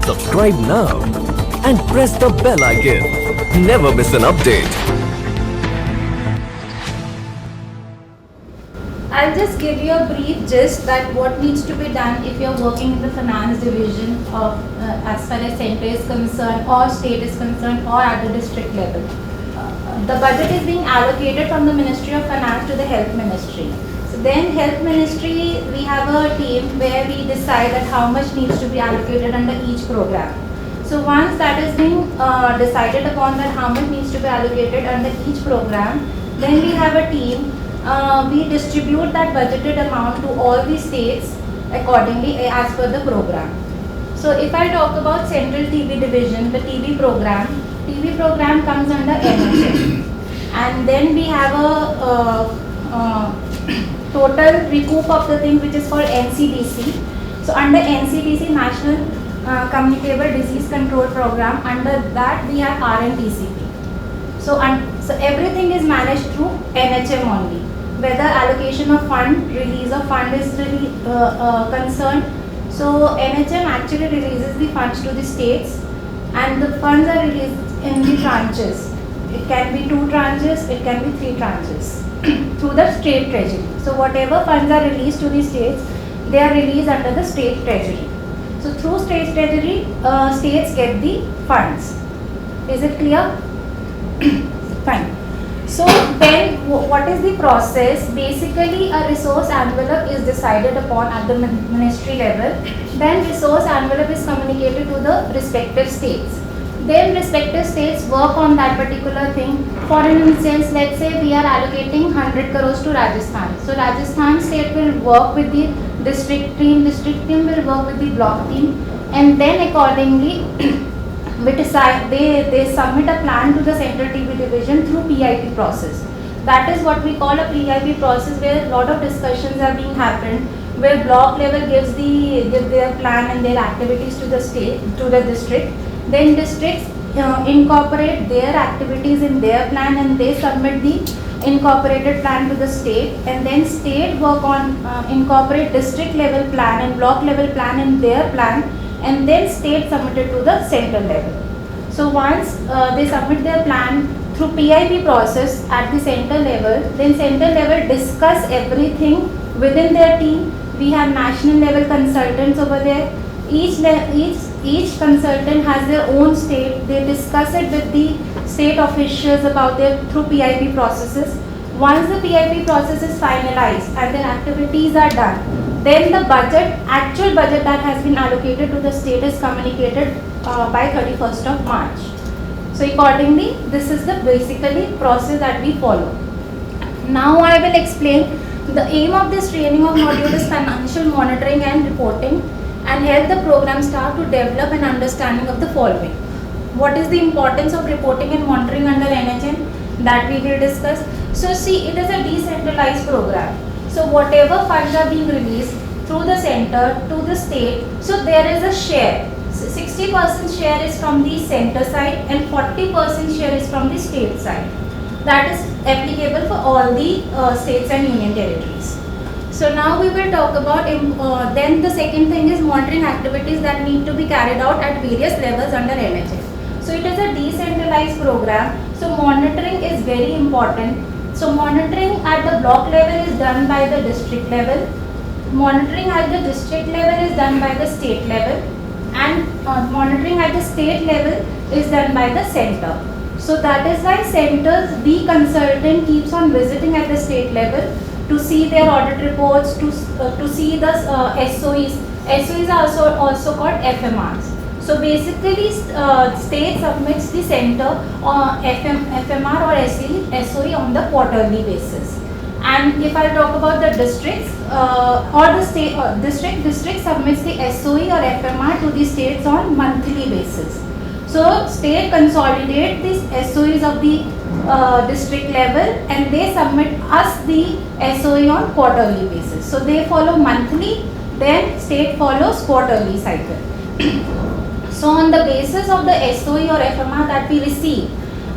Subscribe now and press the bell icon. Never miss an update. I'll just give you a brief gist that what needs to be done if you're working in the finance division of as far as center is concerned or state is concerned or at the district level. The budget is being allocated from the Ministry of Finance to the Health Ministry. So then Health Ministry, we have a team where we decide that how much needs to be allocated under each program. So once that is being decided upon that how much needs to be allocated under each program, then we have a team. We distribute that budgeted amount to all the states accordingly as per the program. So if I talk about Central TB Division, the TB program comes under NHM. And then we have a total recoup of the thing which is called NCDC. So under NCDC, National Communicable Disease Control Program, under that we have RNTCP. So everything is managed through NHM only. Whether allocation of fund, release of fund is really concerned. So NHM actually releases the funds to the states and the funds are released in the tranches. It can be 2 tranches, it can be 3 tranches through the state treasury. So whatever funds are released to the states, they are released under the state treasury. So through state treasury, states get the funds. Is it clear? Fine. So then what is the process? Basically a resource envelope is decided upon at the ministry level. Then resource envelope is communicated to the respective states. Then respective states work on that particular thing. For instance, let's say we are allocating 100 crores to Rajasthan. So Rajasthan state will work with the district team will work with the block team, and then accordingly we decide, they submit a plan to the Central TB Division through PIP process. That is what we call a PIP process, where a lot of discussions are being happened, where block level gives their plan and their activities to the state, to the district. Then districts incorporate their activities in their plan and they submit the incorporated plan to the state, and then state work on incorporate district level plan and block level plan in their plan, and then state submitted to the central level. So once they submit their plan through PIP process at the central level, then central level discuss everything within their team. We have national level consultants over there. Each consultant has their own state. They discuss it with the state officials about their through PIP processes. Once the PIP process is finalized and their activities are done, then the actual budget that has been allocated to the state is communicated by 31st of March. So accordingly, this is the basically process that we follow. Now I will explain the aim of this training of module is financial monitoring and reporting, and help the program staff to develop an understanding of the following. What is the importance of reporting and monitoring under NHM? That we will discuss. So see, it is a decentralized program. So whatever funds are being released through the center to the state, so there is a share. 60% share is from the center side and 40% share is from the state side. That is applicable for all the states and union territories. So now we will talk about, then the second thing is monitoring activities that need to be carried out at various levels under NHM. So it is a decentralized program. So monitoring is very important. So monitoring at the block level is done by the district level. Monitoring at the district level is done by the state level. And monitoring at the state level is done by the center. So that is why centers, the consultant keeps on visiting at the state level to see their audit reports, to see the SOEs. SOEs are also called FMRs. So basically, state submits the center FMR or SOE on the quarterly basis. And if I talk about the districts or the state district submits the SOE or FMR to the states on monthly basis. So state consolidate these SOEs of the district level and they submit us the SOE on quarterly basis. So they follow monthly, then state follows quarterly cycle. So on the basis of the SOE or FMR that we receive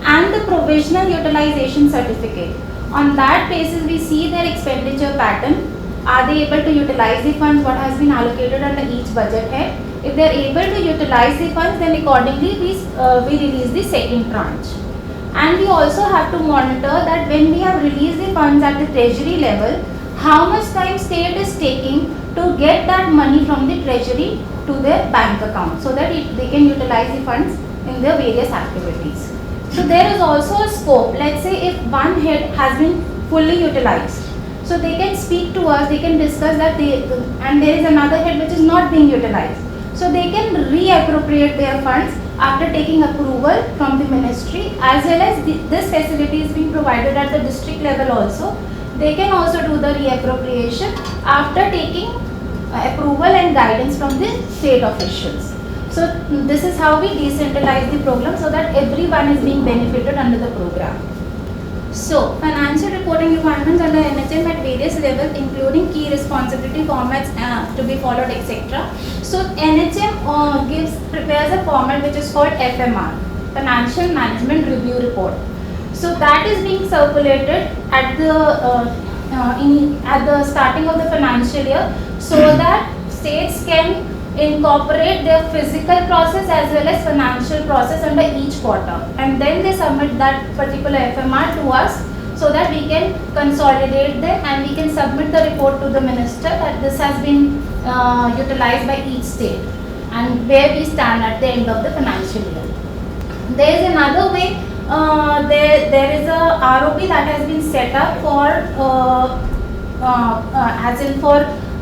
and the provisional utilization certificate, on that basis we see their expenditure pattern Are they able to utilize the funds what has been allocated under each budget head? If they are able to utilize the funds, then accordingly we release the second tranche. And we also have to monitor that when we have released the funds at the treasury level, how much time state is taking to get that money from the treasury to their bank account, so that they can utilize the funds in their various activities. So there is also a scope. Let's say if one head has been fully utilized, so they can speak to us, they can discuss that and there is another head which is not being utilized. So they can reappropriate their funds after taking approval from the ministry, as well as this facility is being provided at the district level also. They can also do the reappropriation after taking approval and guidance from the state officials. So this is how we decentralize the program so that everyone is being benefited under the program. So financial reporting requirements under NHM at various levels, including key responsibility formats to be followed, etc. So NHM prepares a format which is called FMR, Financial Management Review Report. So that is being circulated at the starting of the financial year, so that states can incorporate their physical process as well as financial process under each quarter, and then they submit that particular FMR to us so that we can consolidate them and we can submit the report to the minister that this has been utilized by each state and where we stand at the end of the financial year. There is another way, there is a ROP that has been set up for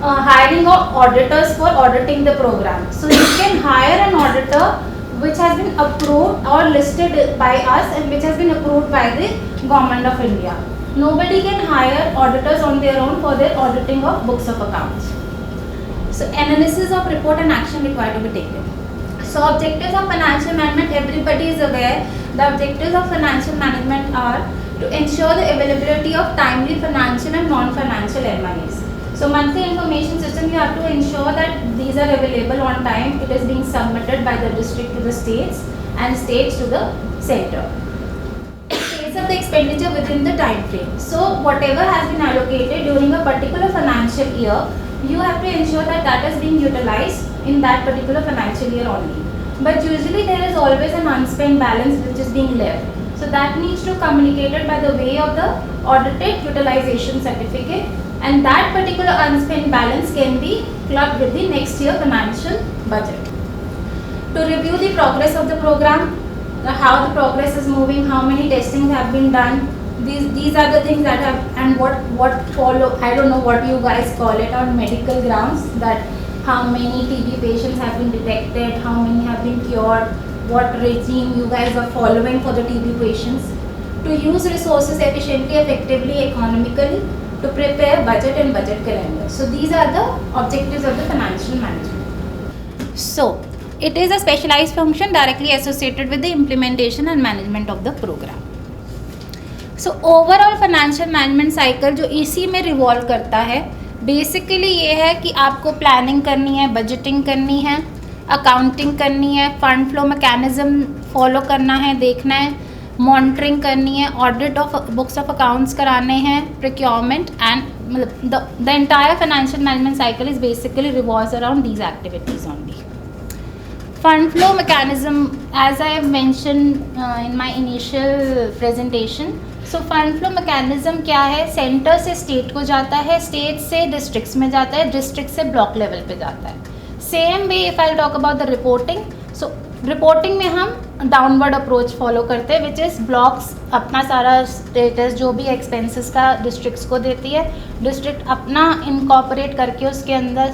hiring of auditors for auditing the program. So you can hire an auditor which has been approved or listed by us and which has been approved by the Government of India. Nobody can hire auditors on their own for their auditing of books of accounts. So analysis of report and action required to be taken. So objectives of financial management, everybody is aware. The objectives of financial management are to ensure the availability of timely financial and non-financial MIS. So monthly information system, you have to ensure that these are available on time. It is being submitted by the district to the states and states to the center. States of the expenditure within the time frame. So whatever has been allocated during a particular financial year, you have to ensure that that is being utilized in that particular financial year only. But usually there is always an unspent balance which is being left. So that needs to be communicated by the way of the audited utilization certificate, and that particular unspent balance can be clubbed with the next year financial budget. To review the progress of the program, how the progress is moving, how many testings have been done, these are the things that have, and what follow, I don't know what you guys call it on medical grounds, that how many TB patients have been detected, how many have been cured, what regime you guys are following for the TB patients. To use resources efficiently, effectively, economically, to prepare budget and budget calendar. So these are the objectives of the financial management. So it is a specialized function directly associated with the implementation and management of the program. So overall financial management cycle जो इसी में revolve करता है, basically ये है कि आपको planning करनी है, बजटिंग करनी है, अकाउंटिंग करनी है, फंड फ्लो मैकेनिज्म फॉलो करना है, देखना है, मॉनिटरिंग करनी है, audit of books of accounts कराने हैं, प्रोक्योरमेंट एंड मतलब the entire financial management cycle is basically revolves around these activities only. Fund flow mechanism, as I have mentioned in my initial presentation. So fund flow mechanism क्या है? Centre से state को जाता है, state से districts में जाता है, डिस्ट्रिक्ट से ब्लॉक लेवल पे जाता है. Same way if I talk about the reporting, so reporting में हम डाउनवर्ड अप्रोच फॉलो करते हैं, विच इज़ ब्लॉक्स अपना सारा स्टेटस जो भी एक्सपेंसेस का डिस्ट्रिक्ट्स को देती है, डिस्ट्रिक्ट अपना इनकॉर्पोरेट करके उसके अंदर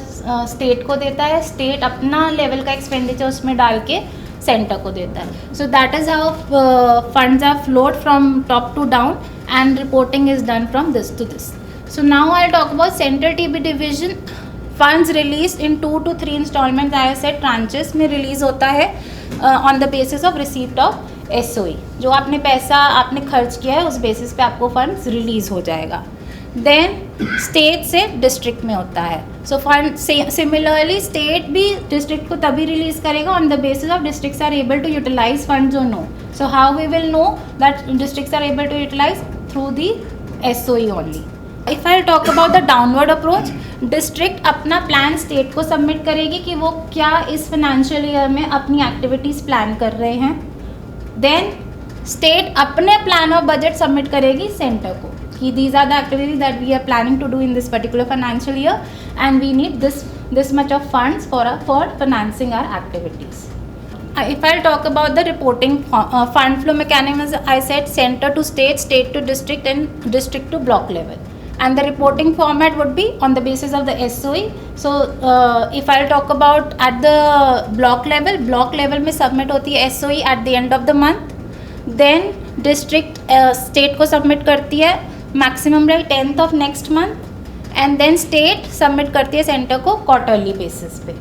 स्टेट को देता है, स्टेट अपना लेवल का एक्सपेंडिचर उसमें डाल के सेंटर को देता है. So that is how funds are flowed from top to down and reporting is done from this to this. So now I talk about central TB division. Funds release in 2 to 3 instalment, I said tranches में release होता है on the basis of receipt of SOE. जो आपने पैसा आपने खर्च किया है उस बेसिस पे आपको फंड्स रिलीज़ हो जाएगा. देन स्टेट से डिस्ट्रिक्ट में होता है. सो फंड सिमिलरली स्टेट भी डिस्ट्रिक्ट को तभी रिलीज़ करेगा on the basis of districts are able to utilise funds और no. So how we will know that districts are able to utilise? Through the SOE only. If I talk about the downward approach, district अपना plan state को submit करेगी कि वो क्या इस financial year में अपनी एक्टिविटीज़ प्लान कर रहे हैं. देन स्टेट अपने प्लान और बजट सबमिट करेगी सेंटर को कि these are the activities that we are planning to do in this particular financial year and we need this much of funds for financing our activities. If I'll talk about the reporting fund flow mechanism, I said center to state, state to district, and district to block level. And the reporting format would be on the basis of the SOE. So if I'll talk about at the block level में submit होती है SOE at the end of the month. Then district state को submit करती है maximum by 10th of next month. And then state submit करती है centre को quarterly basis पे.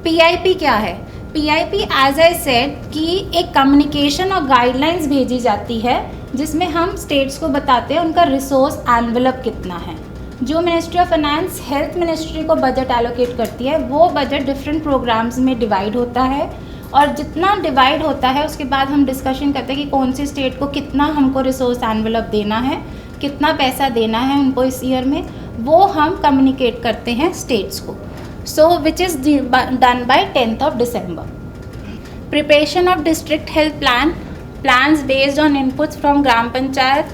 PIP क्या है? PIP एज आई सेड कि एक कम्युनिकेशन और गाइडलाइंस भेजी जाती है जिसमें हम स्टेट्स को बताते हैं उनका रिसोर्स एनवेलप कितना है. जो ministry of finance health ministry को बजट एलोकेट करती है वो बजट डिफरेंट प्रोग्राम्स में डिवाइड होता है और जितना डिवाइड होता है उसके बाद हम डिस्कशन करते हैं कि कौन सी स्टेट को कितना हमको रिसोर्स एनवेलप देना है, कितना पैसा देना है उनको इस ईयर में, वो हम कम्युनिकेट करते हैं स्टेट्स को. So which is done by 10th of December. Preparation of district health plans based on inputs from gram panchayat.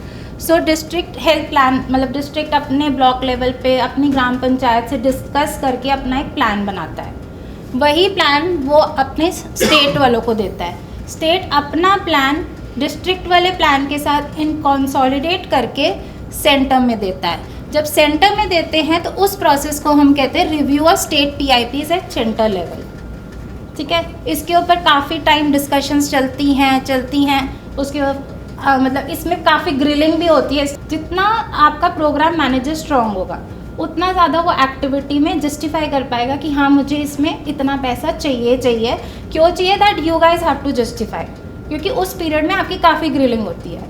So district health plan मतलब डिस्ट्रिक्ट अपने ब्लॉक लेवल पे अपनी ग्राम पंचायत से डिस्कस करके अपना एक प्लान बनाता है. वही प्लान वो अपने स्टेट वालों को देता है. स्टेट अपना प्लान डिस्ट्रिक्ट वाले प्लान के साथ इन कंसोलिडेट करके सेंटर में देता है. जब सेंटर में देते हैं तो उस प्रोसेस को हम कहते हैं review of state PIPs at centre level. ठीक है, इसके ऊपर काफ़ी टाइम डिस्कशंस चलती हैं. उसके मतलब इसमें काफ़ी ग्रिलिंग भी होती है. जितना आपका प्रोग्राम मैनेजर स्ट्रॉन्ग होगा उतना ज़्यादा वो एक्टिविटी में जस्टिफाई कर पाएगा कि हाँ मुझे इसमें इतना पैसा चाहिए. क्यों चाहिए? That you guys have to justify, क्योंकि उस पीरियड में आपकी काफ़ी ग्रिलिंग होती है.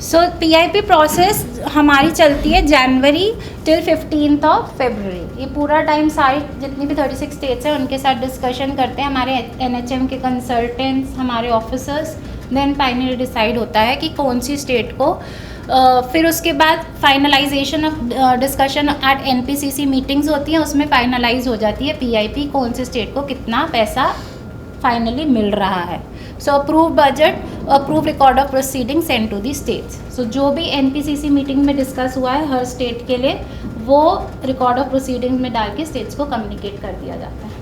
सो PIP प्रोसेस हमारी चलती है जनवरी टिल 15th of February. ये पूरा टाइम सारी जितनी भी 36 स्टेट्स हैं उनके साथ डिस्कशन करते हैं हमारे NHM के कंसल्टेंट्स, हमारे ऑफिसर्स. देन फाइनली डिसाइड होता है कि कौन सी स्टेट को फिर उसके बाद finalisation of discussion at NPCC meetings होती हैं, उसमें फाइनलाइज हो जाती है PIP कौन सी स्टेट को कितना पैसा फाइनली मिल रहा है. So approve budget, approve record of proceeding send to the states. So जो भी NPCC मीटिंग में डिस्कस हुआ है हर स्टेट के लिए वो रिकॉर्ड ऑफ प्रोसीडिंग में डाल के स्टेट्स को कम्युनिकेट कर दिया जाता है.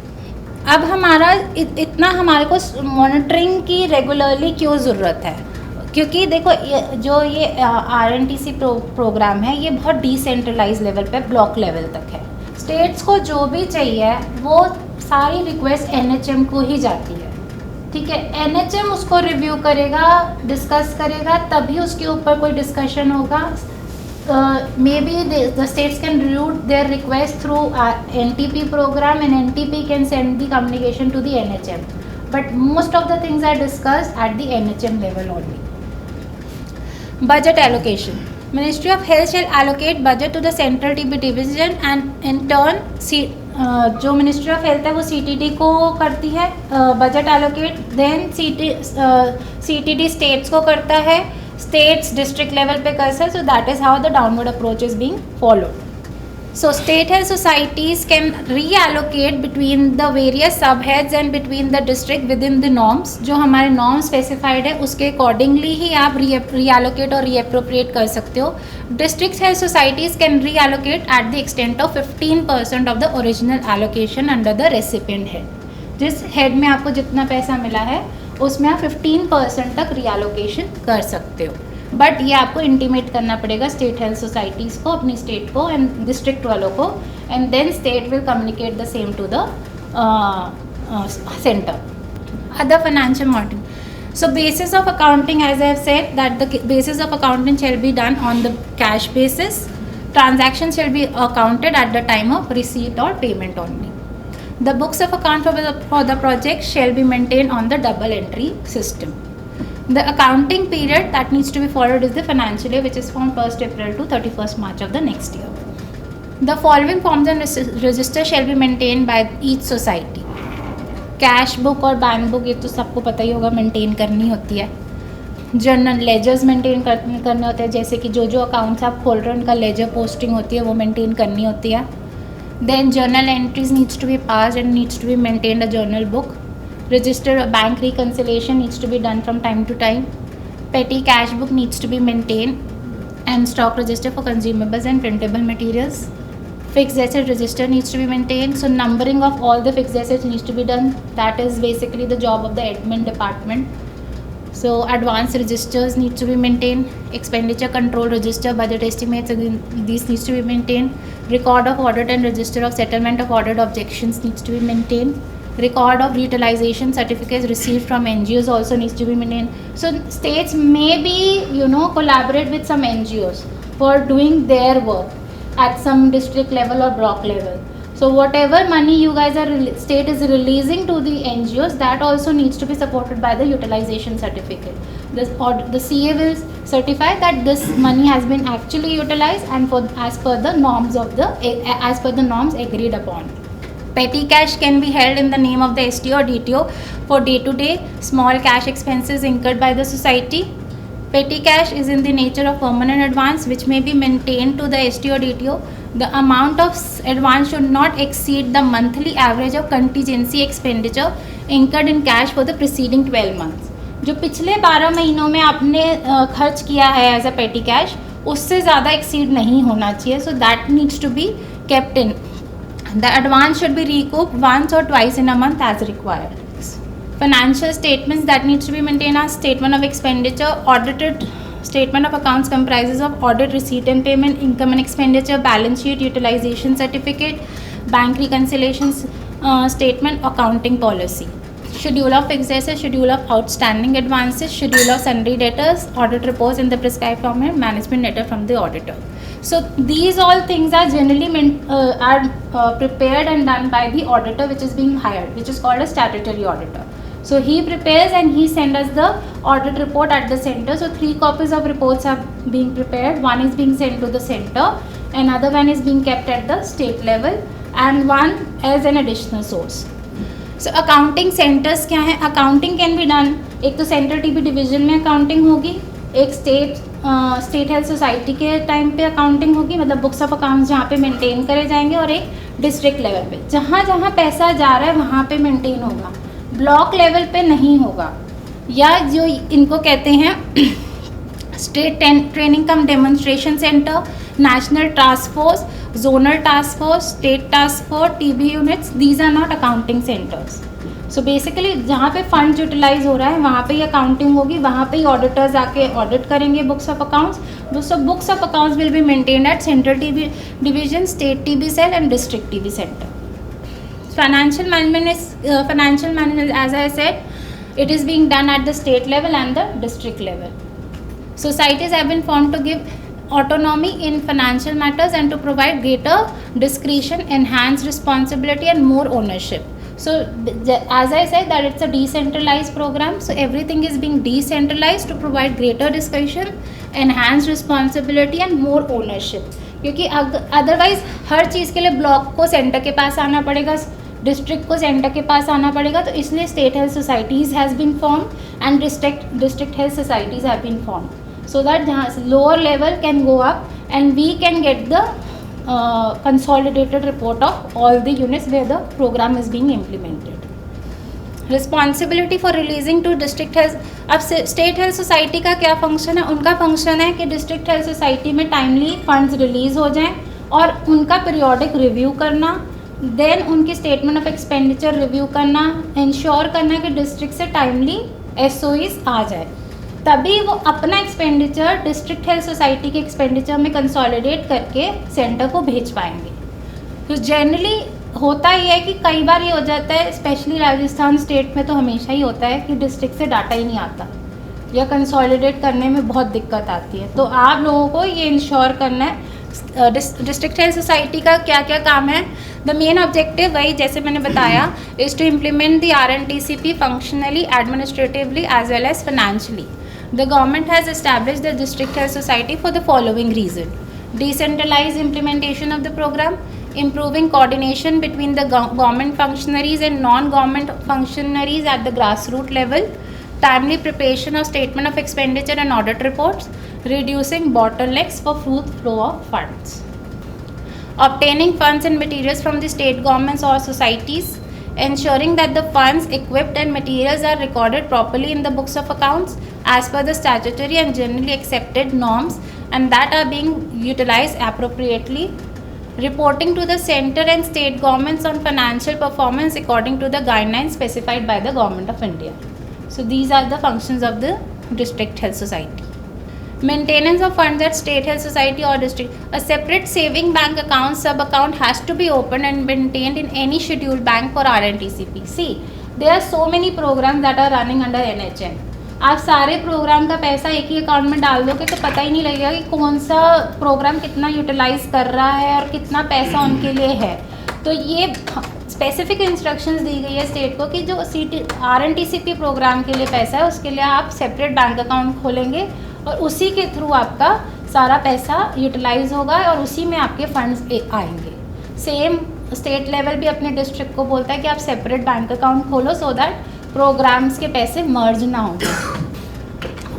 अब हमारा इतना हमारे को मॉनिटरिंग की रेगुलरली क्यों ज़रूरत है? क्योंकि देखो जो ये RNTC प्रोग्राम है ये बहुत डिसेंट्रलाइज लेवल पे ब्लॉक लेवल तक है. स्टेट्स को जो भी चाहिए वो सारी रिक्वेस्ट NHM को ही जाती है. ठीक है, NHM उसको रिव्यू करेगा, डिस्कस करेगा, तभी उसके ऊपर कोई डिस्कशन होगा. Maybe the states can route their request through NTP programme and NTP can send the communication to the NHM, but most of the things are discussed at the NHM level only. Budget allocation. Ministry of Health shall allocate budget to the central TB division and in turn जो ministry of health है वो CTD को करती है budget allocate. Then CTD states को करता है, states district level पे करता है. So that is how the downward approach is being followed. So state health societies can reallocate between the various subheads and between the district within the norms. जो हमारे norms specified है उसके accordingly ही आप reallocate और reappropriate कर सकते हो. District health societies can reallocate at the extent of 15% of the original allocation under the recipient head. जिस head में आपको जितना पैसा मिला है उसमें आप 15% तक reallocation कर सकते हो. बट ये आपको इंटीमेट करना पड़ेगा स्टेट हेल्थ सोसाइटीज़ को, अपनी स्टेट को एंड डिस्ट्रिक्ट वालों को, and then state will communicate the same to the centre. Other financial monitoring. So basis of accounting, as I have said, that the basis of accounting shall be done on the cash basis. Transactions shall be accounted at the time of receipt or payment only. The books of account for the project shall be maintained on the double entry system. The accounting period that needs to be followed is the financial year, which is from 1st April to 31st March of the next year. The following forms and registers shall be maintained by each society. Cash book और bank book ये तो सबको पता ही होगा maintain करनी होती है. Journal ledgers maintain करने होते हैं, जैसे कि जो अकाउंट्स आप खोल रहे हैं उनका लेजर पोस्टिंग होती है वो मेंटेन करनी होती है. Then journal entries needs to be passed and needs to be maintained a journal book. Register bank reconciliation needs to be done from time to time. Petty cash book needs to be maintained, and stock register for consumables and printable materials. Fixed asset register needs to be maintained. So numbering of all the fixed assets needs to be done. That is basically the job of the admin department. So advance registers need to be maintained. Expenditure control register, budget estimates, again, these needs to be maintained. Record of audit and register of settlement of audit objections needs to be maintained. Record of utilization certificates received from NGOs also needs to be maintained. So states may be, collaborate with some NGOs for doing their work at some district level or block level. So whatever money you guys state is releasing to the NGOs, that also needs to be supported by the utilization certificate. The CA will certify that this money has been actually utilized and as per the norms agreed upon. Petty cash can be held in the name of the STO or DTO for day-to-day small cash expenses incurred by the society. Petty cash is in the nature of permanent advance which may be maintained to the STO or DTO. The amount of advance should not exceed the monthly average of contingency expenditure incurred in cash for the preceding 12 months. जो पिछले 12 महीनों में आपने खर्च किया है as a पेटी cash, उससे ज़्यादा एक्सीड नहीं होना चाहिए. So that needs to be kept in. The advance should be recouped once or twice in a month as required. Financial statements that needs to be maintained are statement of expenditure. Audited statement of accounts comprises of audit, receipt and payment, income and expenditure, balance sheet, utilization certificate, bank reconciliations statement, accounting policy. Schedule of fixed assets, schedule of outstanding advances, schedule of sundry debtors, audit reports in the prescribed format, management letter from the auditor. So these all things are generally prepared and done by the auditor which is being hired, which is called a statutory auditor. So he prepares and he sends us the audit report at the center. So 3 copies of reports are being prepared. One is being sent to the center, another one is being kept at the state level, and one as an additional source. So accounting centers क्या है? Accounting can be done. एक तो central TB division में accounting होगी, एक state health society के time पे accounting होगी, मतलब बुक्स ऑफ अकाउंट्स जहाँ पे मेंटेन करे जाएंगे, और एक डिस्ट्रिक्ट लेवल पे जहाँ जहाँ पैसा जा रहा है वहाँ पे मेंटेन होगा, ब्लॉक लेवल पे नहीं होगा. या जो इनको कहते हैं state training cum demonstration centre, national task force, zonal task force, state task force, TB units, these are not accounting centers. So basically जहाँ पे फंड यूटिलाइज हो रहा है वहाँ पे ही अकाउंटिंग होगी, वहाँ पे ही ऑडिटर्स आके ऑडिट करेंगे books of accounts. So books of accounts will be maintained at central TB division, state TB cell and district TB center. Financial management as I said, it is being done at the state level and the district level. Societies have been formed to give autonomy in financial matters and to provide greater discretion, enhanced responsibility and more ownership. So as I said that it's a decentralized program, so everything is being decentralized to provide greater discretion, enhanced responsibility and more ownership. क्योंकि otherwise हर चीज़ के लिए block को centre के पास आना पड़ेगा, district को centre के पास आना पड़ेगा, तो इसलिए state health societies has been form and district health societies have been form. So that lower level can go up and we can get the consolidated report of all the units where the program is being implemented. Responsibility for releasing to district health. अब state health society का क्या function है? उनका function है कि district health society में timely funds release हो जाएं और उनका पीरियोडिक रिव्यू करना, देन उनकी स्टेटमेंट ऑफ एक्सपेंडिचर रिव्यू करना, इंश्योर करना कि डिस्ट्रिक्ट से टाइमली SOEs आ जाए, तभी वो अपना एक्सपेंडिचर डिस्ट्रिक्ट हेल्थ सोसाइटी के एक्सपेंडिचर में कंसोलिडेट करके सेंटर को भेज पाएंगे. तो जनरली होता ही है कि कई बार ये हो जाता है, स्पेशली राजस्थान स्टेट में तो हमेशा ही होता है कि डिस्ट्रिक्ट से डाटा ही नहीं आता या कंसोलिडेट करने में बहुत दिक्कत आती है. तो आप लोगों को ये इंश्योर करना है. डिस्ट्रिक्ट हेल्थ सोसाइटी का क्या क्या काम है? द मेन ऑब्जेक्टिव वही जैसे मैंने बताया is to implement the RNTCP functionally, administratively as well as financially. The government has established the district health society for the following reason: decentralized implementation of the program, improving coordination between the government functionaries and non-government functionaries at the grassroots level, timely preparation of statement of expenditure and audit reports, reducing bottlenecks for smooth flow of funds. Obtaining funds and materials from the state governments or societies, ensuring that the funds, equipped and materials are recorded properly in the books of accounts as per the statutory and generally accepted norms and that are being utilized appropriately. Reporting to the center and state governments on financial performance according to the guidelines specified by the Government of India. So these are the functions of the district health society. Maintenance of funds at state health society or district. A separate saving bank account sub-account has to be opened and maintained in any scheduled bank for RNTCP. See, there are so many programs that are running under NHM. आप सारे programme का पैसा एक ही account में डाल दोगे तो पता ही नहीं लगेगा कि कौन सा प्रोग्राम कितना यूटिलाइज कर रहा है और कितना पैसा उनके लिए है. तो ये स्पेसिफिक इंस्ट्रक्शंस दी गई है स्टेट को कि जो RNTCP प्रोग्राम के लिए पैसा है उसके लिए आप सेपरेट बैंक अकाउंट खोलेंगे और उसी के थ्रू आपका सारा पैसा यूटिलाइज होगा और उसी में आपके फंड्स आएंगे. सेम स्टेट लेवल भी अपने डिस्ट्रिक्ट को बोलता है कि आप सेपरेट बैंक अकाउंट खोलो सो दैट प्रोग्राम्स के पैसे मर्ज ना हो.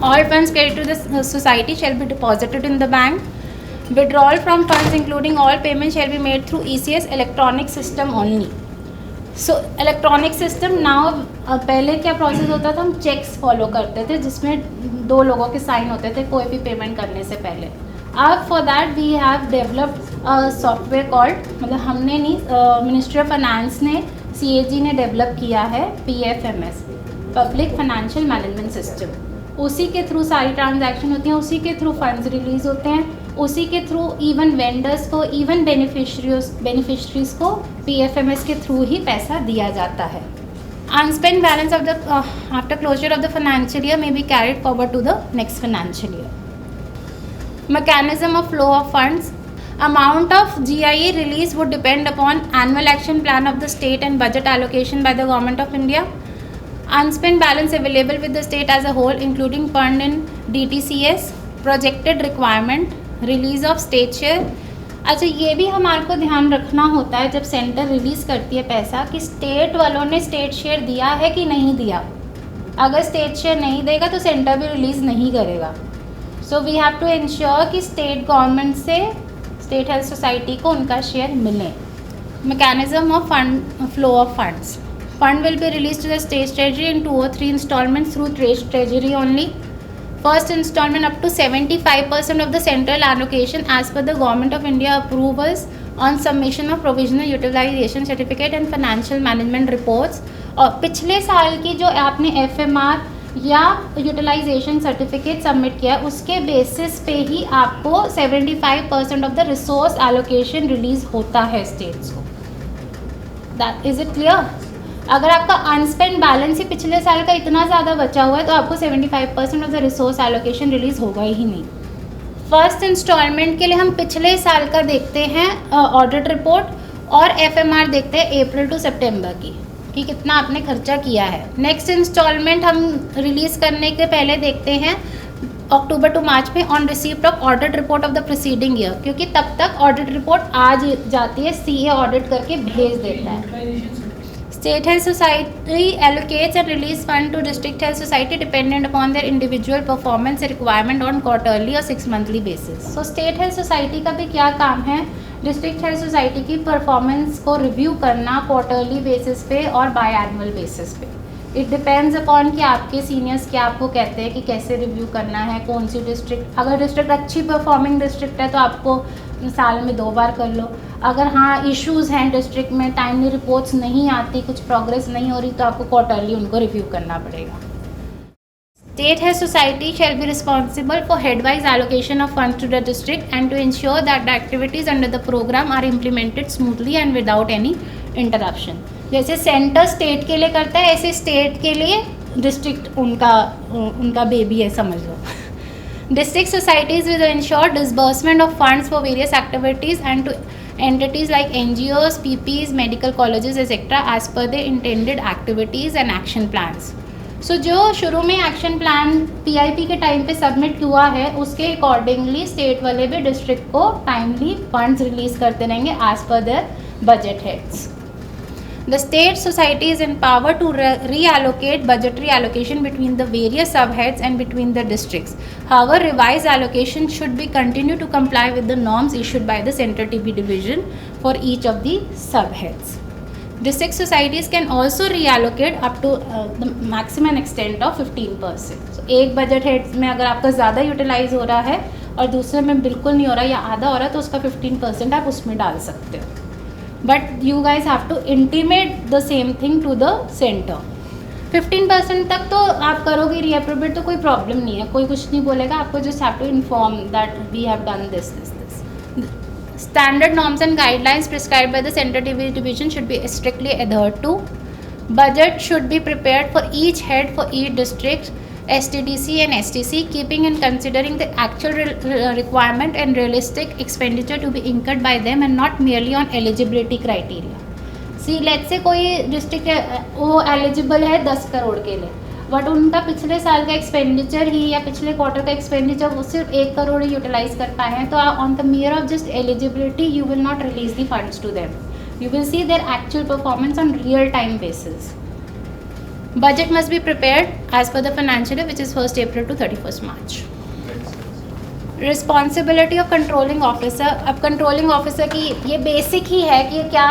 All funds credit to the society shall be deposited in the bank. Withdrawal from funds including all payment shall be made through ECS electronic system only. So electronic system now, पहले क्या process होता था, हम checks follow करते थे जिसमें 2 लोगों के साइन होते थे कोई भी पेमेंट करने से पहले. अब for that we have developed software called, मतलब हमने नहीं, मिनिस्ट्री ऑफ फाइनेंस ने, CAG ने डेवलप किया है PFMS, public financial management system. उसी के थ्रू सारी ट्रांजैक्शन होती हैं, उसी के थ्रू फंड्स रिलीज होते हैं, उसी के थ्रू इवन वेंडर्स को, इवन बेनिफिशरीज को PFMS के थ्रू ही पैसा दिया जाता है. Unspent balance of the after closure of the financial year may be carried forward to the next financial year. Mechanism of flow of funds. Amount of GIE release would depend upon annual action plan of the state and budget allocation by the Government of India. Unspent balance available with the state as a whole, including fund in DTCS, projected requirement, release of state share. अच्छा, ये भी हमारे को ध्यान रखना होता है जब सेंटर रिलीज़ करती है पैसा कि स्टेट वालों ने स्टेट शेयर दिया है कि नहीं दिया. अगर स्टेट शेयर नहीं देगा तो सेंटर भी रिलीज़ नहीं करेगा. So we have to ensure कि स्टेट गवर्नमेंट से स्टेट हेल्थ सोसाइटी को उनका शेयर मिले. Mechanism of fund flow of funds. Fund will be release to the state treasury in 2 or 3 instalments through treasury only. First installment up to 75% of the central allocation as per the Government of India approvals on submission of provisional utilization certificate and financial management reports. और पिछले साल की जो आपने FMR या utilisation certificate submit किया उसके basis पे ही आपको 75% of the resource allocation release होता है स्टेट्स को. That is it clear. अगर आपका अनस्पेंड बैलेंस ही पिछले साल का इतना ज़्यादा बचा हुआ है तो आपको 75% of the resource allocation release होगा ही नहीं. फर्स्ट इंस्टॉलमेंट के लिए हम पिछले साल का देखते हैं ऑडिट रिपोर्ट और FMR देखते हैं अप्रैल टू सितंबर की कि कितना आपने खर्चा किया है. नेक्स्ट इंस्टॉलमेंट हम रिलीज़ करने के पहले देखते हैं अक्टूबर टू मार्च में on receipt of audit report of the preceding year, क्योंकि तब तक ऑडिट रिपोर्ट आ जाती है, CA ऑडिट करके भेज देता है. State Health Society allocates and release fund to District Health Society dependent upon their individual performance requirement on quarterly or 6 monthly basis. So State Health Society का भी क्या काम है, District Health Society की परफॉर्मेंस को रिव्यू करना quarterly basis पे और बाई एनुअल बेसिस पे. इट डिपेंड्स अपॉन कि आपके सीनियर्स क्या आपको कहते हैं कि कैसे रिव्यू करना है, कौन सी डिस्ट्रिक्ट. अगर डिस्ट्रिक्ट अच्छी परफॉर्मिंग डिस्ट्रिक्ट है तो आपको साल में 2 बार कर लो. अगर हाँ इश्यूज़ हैं डिस्ट्रिक्ट में, टाइमली रिपोर्ट्स नहीं आती, कुछ प्रोग्रेस नहीं हो रही तो आपको क्वार्टरली उनको रिव्यू करना पड़ेगा. State Health Society shall be responsible for headwise allocation of funds to the district and to ensure that the activities under the program are implemented smoothly and without any interruption. जैसे centre state के लिए करता है ऐसे state के लिए district उनका baby है, समझ लो. District societies will ensure disbursement of funds for various activities and to entities like NGOs, PPs, medical colleges, etc. as per their intended activities and action plans. So जो शुरू में action plan PIP के time पे submit हुआ है उसके accordingly state वाले भी डिस्ट्रिक्ट को टाइमली फंड्स रिलीज करते रहेंगे as per their budget heads. The state society is empowered to reallocate budgetary allocation between the various subheads and between the districts. However, revised allocation should be continue to comply with the norms issued by the Center TB division for each of the subheads. District societies can also reallocate up to the maximum extent of 15%. So, एक budget head में अगर आपका ज़्यादा utilise हो रहा है और दूसरे में बिल्कुल नहीं हो रहा या आधा हो रहा है तो उसका 15% आप उसमें डाल सकते हो. But you guys have to intimate the same thing to the centre. 15% तक तो आप करोगे रीअप्रोप्रिएट तो कोई प्रॉब्लम नहीं है, कोई कुछ नहीं बोलेगा आपको. Just have to inform that we have done this. Standard norms and guidelines prescribed by the Center TV division should be strictly adhered to. Budget should be prepared for each head for each district, STDC and STC, keeping and considering the actual requirement and realistic expenditure to be incurred by them and not merely on eligibility criteria. See, let's say कोई district वो eligible है 10 करोड़ के लिए, but उनका पिछले साल का expenditure ही या पिछले क्वार्टर का एक्सपेंडिचर वो सिर्फ 1 करोड़ ही यूटिलाइज कर पाए हैं, तो on the mere of just eligibility you will not release the funds to them. You will see their actual performance on real time basis. Budget must be prepared as per the financial year which is 1 April to 31 March. Responsibility of controlling officer. अब controlling officer की ये basic ही है कि क्या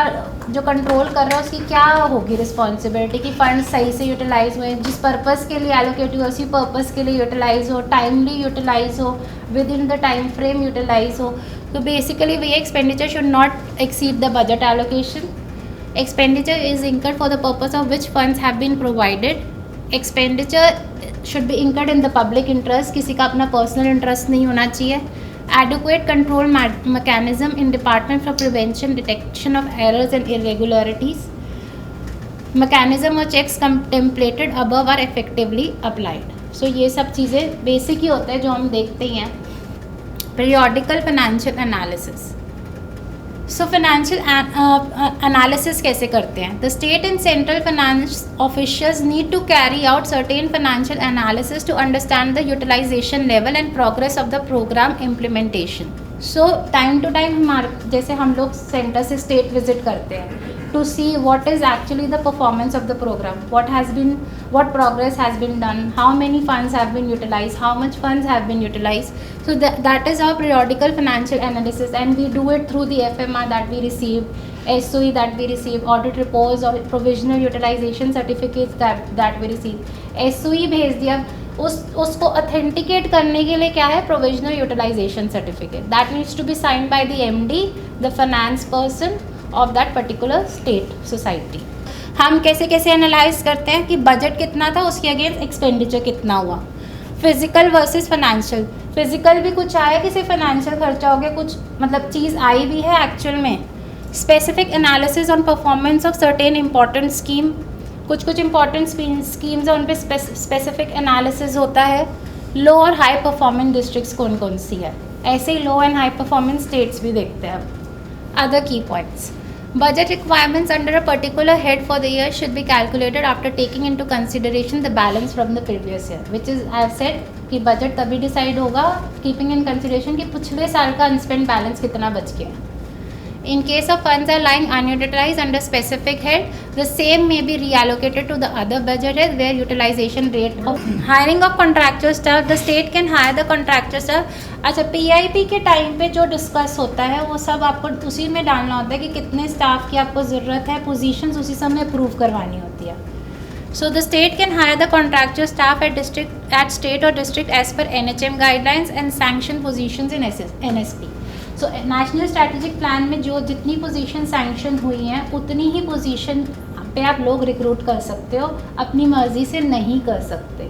जो control कर रहा है उसकी क्या होगी रिस्पॉन्सिबिलिटी कि फ़ंड सही से यूटिलाइज हुए, जिस पर्पस के लिए एलोकेट हुआ उसी पर्पस के लिए यूटिलाइज हो, टाइमली यूटिलाइज हो, within the time frame utilise हो. तो बेसिकली वही expenditure should not exceed the budget allocation. Expenditure is incurred for the purpose of which funds have been provided. Expenditure should be incurred in the public interest, किसी का अपना personal interest नहीं होना चाहिए. Adequate control mechanism in department for prevention detection of errors and irregularities. Mechanism और checks contemplated above are effectively applied. So ये सब चीज़ें बेसिक ही होता है जो हम देखते ही हैं. Periodical financial analysis. So financial analysis कैसे करते हैं. The state and central finance officials need to carry out certain financial analysis to understand the utilisation level and progress of the programme implementation. So time to time हमारे जैसे हम लोग centre से state visit करते हैं to see what is actually the performance of the program, what progress has been done, how many funds have been utilized, how much funds have been utilized. So that is our periodical financial analysis, and we do it through the FMR that we receive, SOE that we receive, audit reports or provisional utilization certificates that we receive. SOE भेज दिया, उसको authenticate करने के लिए क्या है, provisional utilisation certificate. That needs to be signed by the MD, the finance person of that particular state society. हम कैसे कैसे एनालाइज करते हैं कि बजट कितना था, उसके अगेंस्ट एक्सपेंडिचर कितना हुआ. Physical versus financial. फिजिकल भी कुछ आया कि सिर्फ फाइनेंशियल खर्चा हो गया, कुछ मतलब चीज़ आई भी है एक्चुअल में. Specific analysis on performance of certain important scheme. कुछ इंपॉर्टेंट स्कीम्स हैं उन पर स्पेसिफिक एनालिसिस होता है. लो और हाई परफॉर्मेंस डिस्ट्रिक्ट्स कौन कौन सी है, ऐसे ही लो एंड हाई परफॉर्मेंस स्टेट्स भी देखते हैं. Other key points. Budget requirements under a particular head for the year should be calculated after taking into consideration the balance from the previous year, which is I have said कि budget तभी decide होगा keeping in consideration कि पिछले साल का unspent balance कितना बच गया. In case of funds are lying unutilized under specific head, the same may be reallocated to the other budget head where utilization rate of hiring of contractual staff, the state can hire the contractual staff. अच्छा, PIP के time पे जो discuss होता है वो सब आपको उसी में डालना होता है कि कितने स्टाफ की आपको ज़रूरत है, पोजीशंस उसी समय अप्रूव करवानी होती है. So the state can hire the contractual staff at state or district as per NHM guidelines and sanction positions in NSP. So national strategic plan में जो जितनी पोजीशन सैंक्शन हुई हैं उतनी ही पोजीशन पे आप लोग रिक्रूट कर सकते हो, अपनी मर्ज़ी से नहीं कर सकते.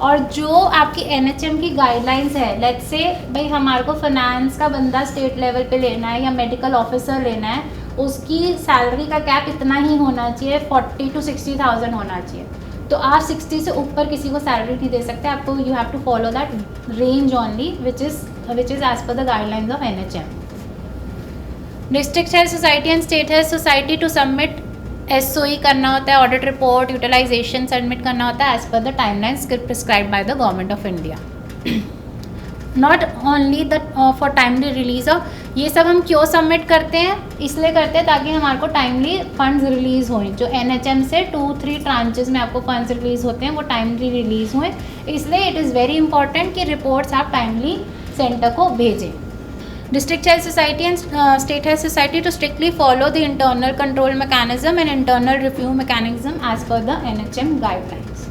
और जो आपकी NHM की गाइडलाइंस है, लेट्स से भाई हमारे को फाइनेंस का बंदा स्टेट लेवल पे लेना है या मेडिकल ऑफिसर लेना है, उसकी सैलरी का कैप इतना ही होना चाहिए, 40,000 to 60,000 होना चाहिए. तो आप 60 से ऊपर किसी को सैलरी नहीं दे सकते, आपको you have to follow that range only which is as per the guidelines of NHM. District health society and state health society to submit SOE करना होता है, ऑडिट रिपोर्ट, यूटिलाइजेशन सबमिट करना होता है as per the timelines prescribed by the government of India. Not only that for timely release of ये सब हम क्यों सबमिट करते हैं? इसलिए करते हैं ताकि हमारे को टाइमली फंड्स रिलीज़ हों। जो NHM से 2-3 ट्रांचेस में आपको फंड्स रिलीज़ होते हैं वो टाइमली रिलीज़ हुए, इसलिए इट इज़ वेरी इंपॉर्टेंट कि रिपोर्ट्स आप टाइमली सेंटर को भेजें। District Health Society and State Health Society to strictly follow the internal control mechanism and internal review mechanism as per the NHM guidelines.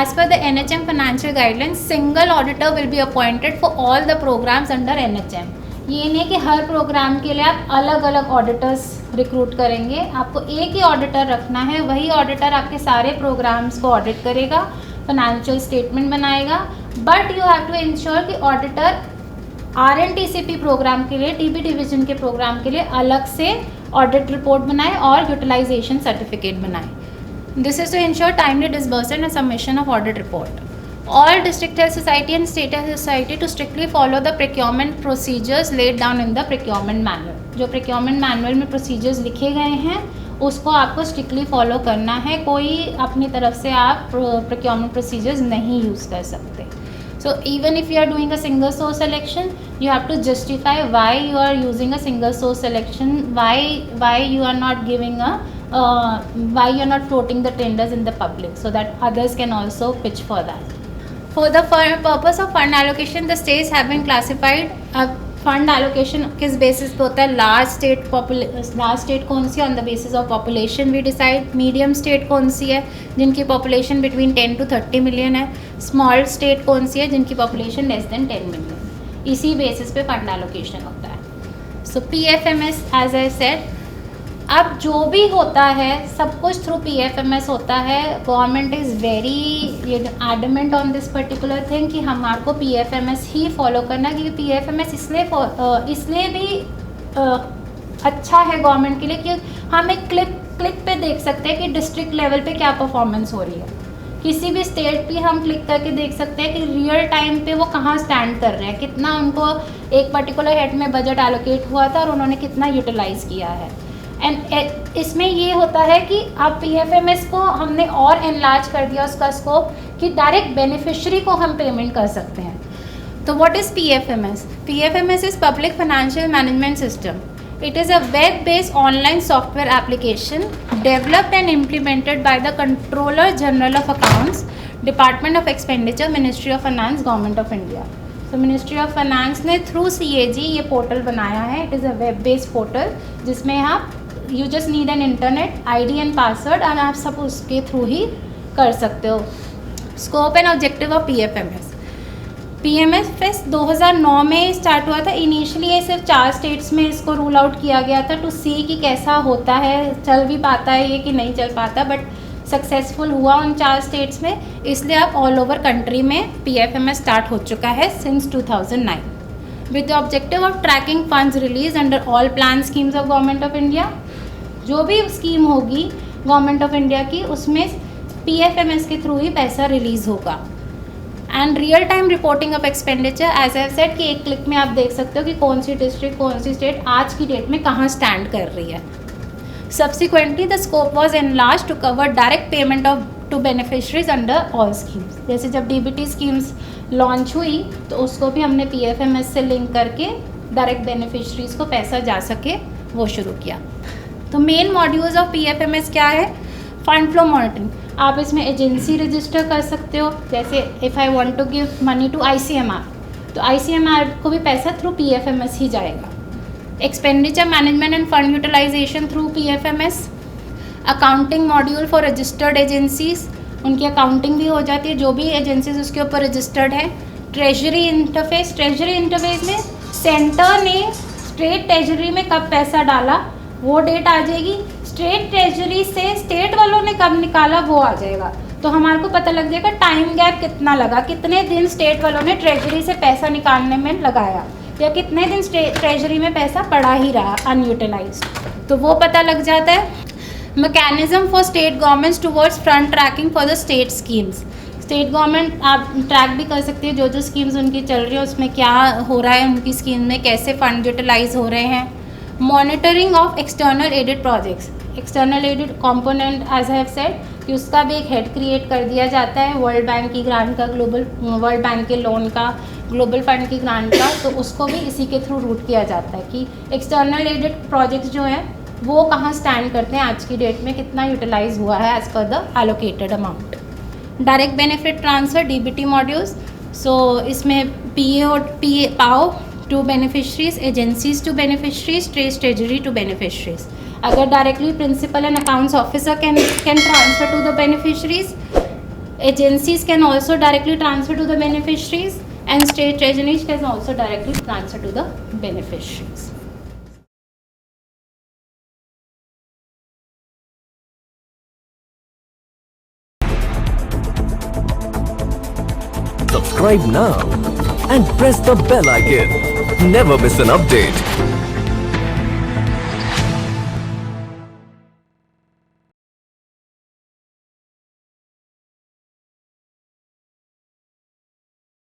As per the NHM financial guidelines, single auditor will be appointed for all the programs under NHM. ये नहीं कि हर programme के लिए आप अलग अलग auditors recruit करेंगे, आपको एक ही ऑडिटर रखना है। वही ऑडिटर आपके सारे प्रोग्राम्स को ऑडिट करेगा, फाइनेंशियल स्टेटमेंट बनाएगा, but you have to ensure कि ऑडिटर RNTCP प्रोग्राम के लिए, TB डिवीजन के प्रोग्राम के लिए अलग से ऑडिट रिपोर्ट बनाए और यूटिलाइजेशन सर्टिफिकेट बनाए। This is to ensure timely disbursement and submission of audit report. All District Health Society and State Health Society to strictly follow the procurement procedures laid down in the procurement manual. जो procurement manual में procedures लिखे गए हैं उसको आपको strictly follow करना है। कोई अपनी तरफ से आप procurement procedures नहीं use कर सकते। So even if you are doing a single source selection, you have to justify why you are using a single source selection, why you are not giving a why you are not floating the tenders in the public, so that others can also pitch for that. For the purpose of fund allocation, the states have been classified. अब fund allocation किस basis पे होता है? Large state कौन सी है? On the basis of population we decide. Medium state कौन सी है? जिनकी पॉपुलेशन बिटवीन 10 to 30 मिलियन है। स्मॉल स्टेट कौन सी है? जिनकी पॉपुलेशन लेस देन 10 मिलियन। इसी बेसिस पे फंड एलोकेशन होता है। So PFMS as I said, अब जो भी होता है सब कुछ थ्रू PFMS होता है। Government is very adamant on this particular thing कि हमारे को PFMS ही फॉलो करना है, क्योंकि PFMS इसलिए भी अच्छा है गवर्नमेंट के लिए कि हम एक क्लिक पे देख सकते हैं कि डिस्ट्रिक्ट लेवल पे क्या परफॉर्मेंस हो रही है। किसी भी स्टेट पे हम क्लिक करके देख सकते हैं कि रियल टाइम पे वो कहाँ स्टैंड कर रहे हैं, कितना उनको एक पर्टिकुलर हेड में बजट एलोकेट हुआ था और उन्होंने कितना यूटिलाइज़ किया है। एंड इसमें ये होता है कि अब PFMS को हमने और एनलार्ज कर दिया उसका स्कोप कि डायरेक्ट बेनिफिशियरी को हम पेमेंट कर सकते हैं। तो what is PFMS? PFMS is public financial management system. It is a web-based online software application developed and implemented by the Controller General of Accounts, Department of Expenditure, Ministry of Finance, Government of India. So Ministry of Finance ने through CAG ये portal बनाया है। It is a web-based portal जिसमें आप you just need an internet ID and password और आप सब उसके थ्रू ही कर सकते हो। Scope and objective of PFMS. PFMS 2009 में स्टार्ट हुआ था। इनिशियली ये सिर्फ 4 स्टेट्स में इसको रूल आउट किया गया था टू सी कि कैसा होता है, चल भी पाता है ये कि नहीं चल पाता, बट सक्सेसफुल हुआ उन 4 स्टेट्स में। इसलिए अब ऑल ओवर कंट्री में PFMS स्टार्ट हो चुका है since 2009 with the objective of tracking funds release under all plan schemes of government of India. जो भी स्कीम होगी गवर्नमेंट ऑफ इंडिया की उसमें PFMS के थ्रू ही पैसा रिलीज़ होगा। And real time reporting of expenditure as I said कि एक क्लिक में आप देख सकते हो कि कौन सी डिस्ट्रिक्ट कौन सी स्टेट आज की डेट में कहाँ स्टैंड कर रही है। Subsequently the scope was enlarge to cover direct payment of to beneficiaries under all schemes. जैसे जब DBT स्कीम्स लॉन्च हुई तो उसको भी हमने PFMS से लिंक करके डायरेक्ट बेनिफिशरीज को पैसा जा सके वो शुरू किया। तो मेन मॉड्यूल्स ऑफ PFMS क्या है? Fund flow monitoring. आप इसमें एजेंसी रजिस्टर कर सकते हो। जैसे if I want to give money to ICMR तो ICMR को भी पैसा थ्रू PFMS ही जाएगा। Expenditure management and fund utilisation through PFMS। Accounting module for registered agencies, उनकी अकाउंटिंग भी हो जाती है जो भी एजेंसीज उसके ऊपर रजिस्टर्ड है। ट्रेजरी इंटरफेस, ट्रेजरी इंटरफेस में सेंटर ने स्टेट ट्रेजरी में कब पैसा डाला वो डेट आ जाएगी, स्टेट ट्रेजरी से स्टेट वालों ने कब निकाला वो आ जाएगा। तो हमारे को पता लग जाएगा टाइम गैप कितना लगा, कितने दिन स्टेट वालों ने ट्रेजरी से पैसा निकालने में लगाया या कितने दिन ट्रेजरी में पैसा पड़ा ही रहा अनयूटिलाइज्ड, तो वो पता लग जाता है। Mechanism for state governments towards front tracking for the state schemes. State government आप ट्रैक भी कर सकती है जो स्कीम्स उनकी चल रही है उसमें क्या हो रहा है, उनकी स्कीम में कैसे फंड यूटिलाइज हो रहे हैं। Monitoring of external aided projects. External aided component as I have said कि उसका भी एक हेड क्रिएट कर दिया जाता है। वर्ल्ड बैंक की ग्रांट का, ग्लोबल वर्ल्ड बैंक के लोन का, ग्लोबल फंड की ग्रांट का, तो उसको भी इसी के थ्रू रूट किया जाता है कि एक्सटर्नल एडेड प्रोजेक्ट्स जो हैं वो कहाँ स्टैंड करते हैं आज की डेट में, कितना यूटिलाइज हुआ है as per the allocated amount. Direct benefit transfer DBT modules, so इसमें PAO to beneficiaries, agencies to beneficiaries, treasury to beneficiaries. अगर directly principal and accounts officer can transfer to the beneficiaries, agencies can also directly transfer to the beneficiaries, and state treasuries can also directly transfer to the beneficiaries. Subscribe now and press the bell icon. Never miss an update.